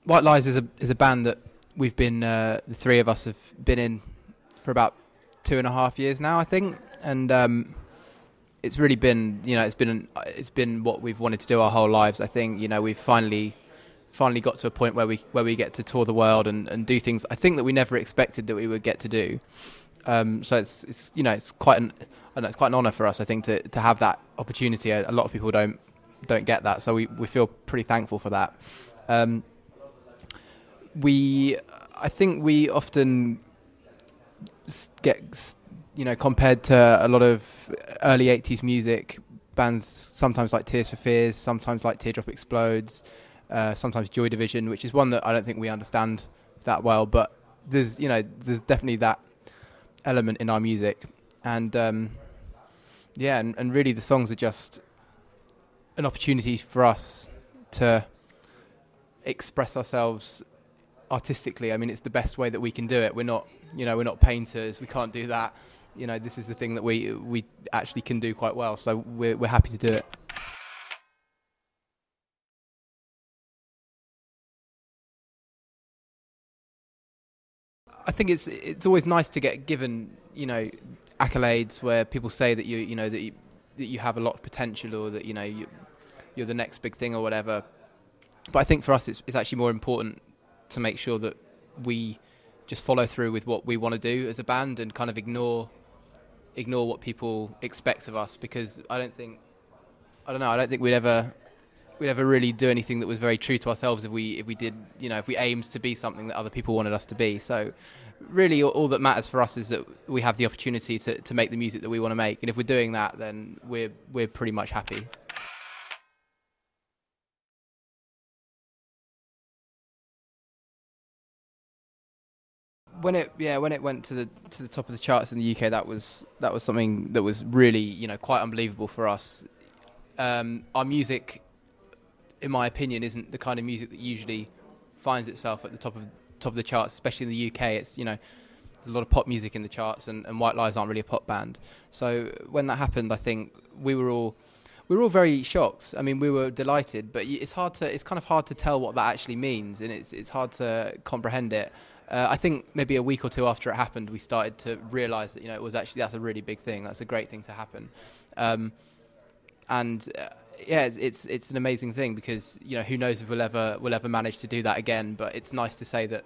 White Lies is a band that we've been the three of us have been in for about 2.5 years now, I think, and it's really been it's been what we've wanted to do our whole lives. I think we've finally got to a point where we get to tour the world and do things I think that we never expected that we would get to do. So it's quite an honour for us, I think, to have that opportunity. A lot of people don't get that, so we feel pretty thankful for that. I think we often get compared to a lot of early 80s music bands, sometimes like Tears for Fears, sometimes like Teardrop Explodes, sometimes Joy Division, which is one that I don't think we understand that well, but there's definitely that element in our music, and and really the songs are just an opportunity for us to express ourselves artistically. I mean, it's the best way that we can do it. We're not painters, we can't do that. This is the thing that we actually can do quite well, so we're happy to do it. I think it's always nice to get given accolades where people say that you have a lot of potential, or that you're the next big thing or whatever. But I think for us it's actually more important to make sure that we just follow through with what we want to do as a band and kind of ignore what people expect of us, because I don't think we'd ever really do anything that was very true to ourselves if we aimed to be something that other people wanted us to be. So really all that matters for us is that we have the opportunity to make the music that we want to make, and if we're doing that, then we're pretty much happy. When it went to the top of the charts in the UK, that was something that was really quite unbelievable for us. Our music, in my opinion, isn't the kind of music that usually finds itself at the top of the charts, especially in the UK. It's there's a lot of pop music in the charts, and White Lies aren't really a pop band. So when that happened, I think we were all very shocked. I mean, we were delighted, but it's kind of hard to tell what that actually means, and it's hard to comprehend it. I think maybe a week or two after it happened, we started to realise that it was actually, that's a really big thing. That's a great thing to happen, it's an amazing thing, because who knows if we'll ever manage to do that again. But it's nice to say that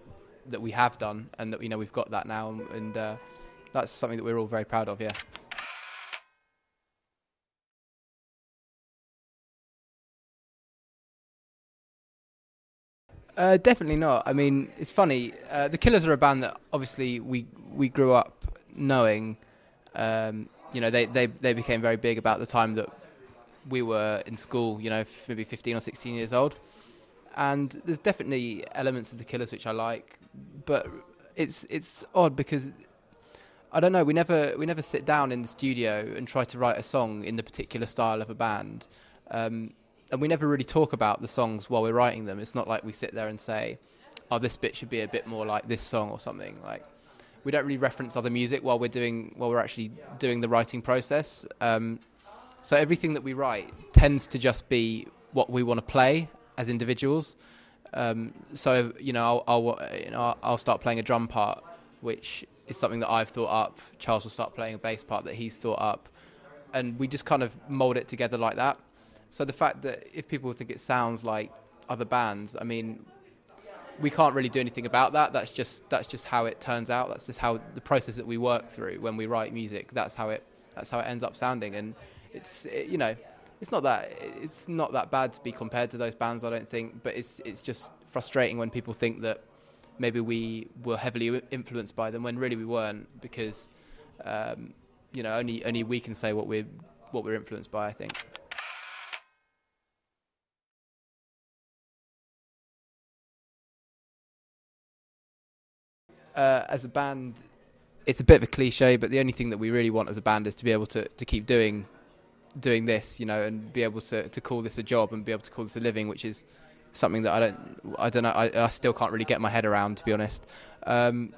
we have done, and that we've got that now, and that's something that we're all very proud of. Yeah. Definitely not. I mean, it's funny. The Killers are a band that obviously we grew up knowing. They became very big about the time that we were in school. Maybe 15 or 16 years old. And there's definitely elements of the Killers which I like, but it's odd because I don't know. We never sit down in the studio and try to write a song in the particular style of a band. And we never really talk about the songs while we're writing them. It's not like we sit there and say, "Oh, this bit should be a bit more like this song" or something. Like, we don't really reference other music while we're actually doing the writing process. So everything that we write tends to just be what we want to play as individuals. So I'll start playing a drum part, which is something that I've thought up. Charles will start playing a bass part that he's thought up, and we just kind of mould it together like that. So the fact that if people think it sounds like other bands, I mean, we can't really do anything about that. That's just how it turns out. That's just how the process that we work through when we write music. That's how it ends up sounding. And it's not that bad to be compared to those bands, I don't think. But it's just frustrating when people think that maybe we were heavily influenced by them when really we weren't, because only we can say what we're influenced by, I think. As a band, it's a bit of a cliche, but the only thing that we really want as a band is to be able to keep doing this, and be able to call this a job and be able to call this a living, which is something that I don't know, I still can't really get my head around, to be honest. I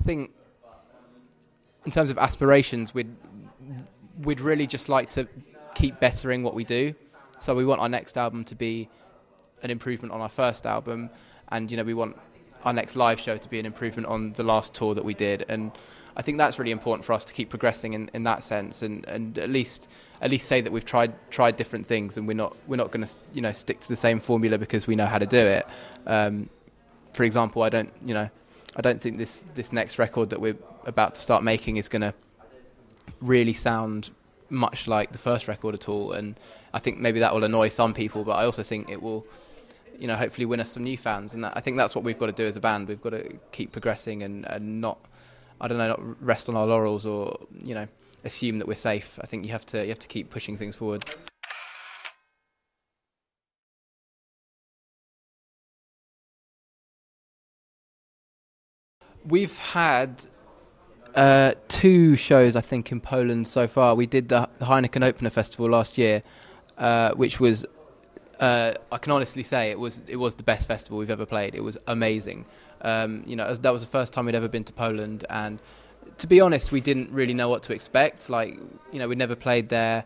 think in terms of aspirations, we'd really just like to keep bettering what we do. So we want our next album to be an improvement on our first album, and we want our next live show to be an improvement on the last tour that we did, and I think that's really important for us to keep progressing in that sense, and at least say that we've tried different things, and we're not going to stick to the same formula because we know how to do it. For example, I don't think this next record that we're about to start making is going to really sound much like the first record at all, and I think maybe that will annoy some people, but I also think it will hopefully win us some new fans, and I think that's what we've got to do as a band. We've got to keep progressing and not rest on our laurels or assume that we're safe. I think you have to keep pushing things forward. We've had 2 shows, I think, in Poland so far. We did the Heineken Opener Festival last year, which was, I can honestly say, it was the best festival we've ever played. It was amazing. That was the first time we'd ever been to Poland, and to be honest, we didn't really know what to expect. We'd never played there.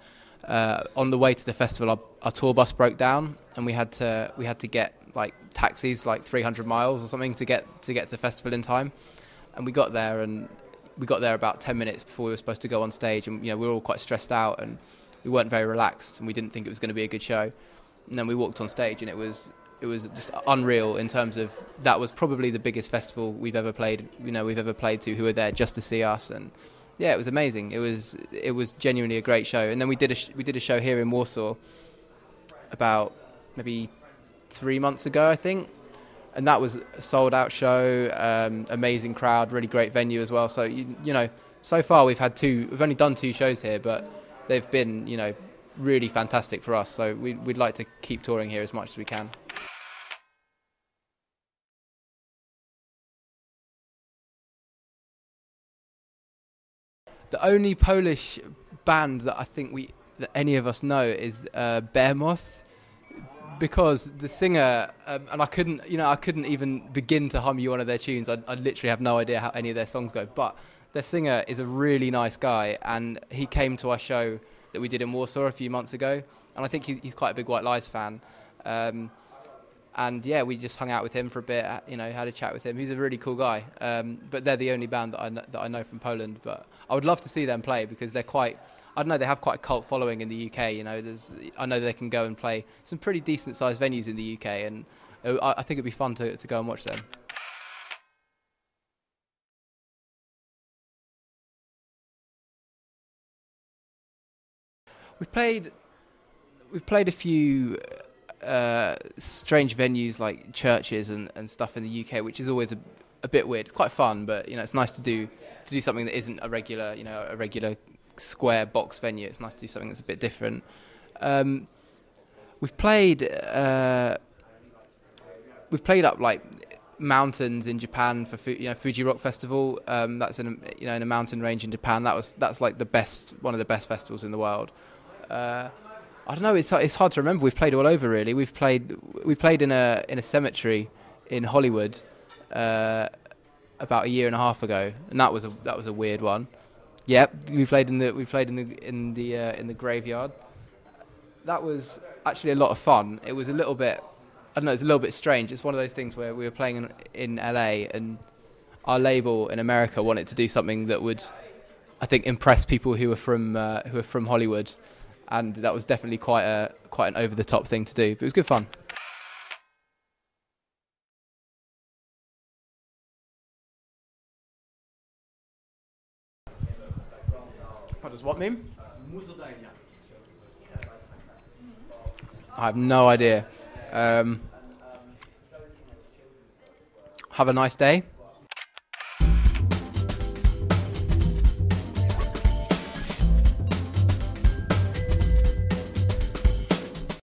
On the way to the festival, our tour bus broke down, and we had to get taxis 300 miles or something to get to the festival in time. And we got there about 10 minutes before we were supposed to go on stage, and we were all quite stressed out, and we weren't very relaxed, and we didn't think it was going to be a good show. And then we walked on stage, and it was just unreal in terms of that was probably the biggest festival we've ever played to, who were there just to see us, and yeah, it was amazing. It was genuinely a great show. And then we did a show here in Warsaw about maybe 3 months ago, I think, and that was a sold out show, amazing crowd, really great venue as well. So so far we've only done 2 shows here, but they've been really fantastic for us. So we'd like to keep touring here as much as we can. The only Polish band that I think that any of us know is Behemoth, because the singer and I couldn't even begin to hum you one of their tunes. I literally have no idea how any of their songs go, but their singer is a really nice guy, and he came to our show that we did in Warsaw a few months ago, and I think he's quite a big White Lies fan. And yeah, we just hung out with him for a bit, had a chat with him. He's a really cool guy. But they're the only band that I know from Poland. But I would love to see them play, because they're quite, I don't know, they have quite a cult following in the UK. I know they can go and play some pretty decent sized venues in the UK, and I think it'd be fun to go and watch them. We've played a few strange venues like churches and stuff in the UK, which is always a bit weird. It's quite fun, but it's nice to do something that isn't a regular square box venue. It's nice to do something that's a bit different. We've played up mountains in Japan for Fuji Rock Festival. That's in a mountain range in Japan. That's one of the best festivals in the world. I don't know. It's hard to remember. We've played all over, really. We played in a cemetery in Hollywood about a year and a half ago, and that was a weird one. Yep, we played in the graveyard. That was actually a lot of fun. It was a little bit, I don't know, it's a little bit strange. It's one of those things where we were playing in LA, and our label in America wanted to do something that would, I think, impress people who are from Hollywood. And that was definitely quite an over-the-top thing to do, but it was good fun. What does what mean? I have no idea. Have a nice day.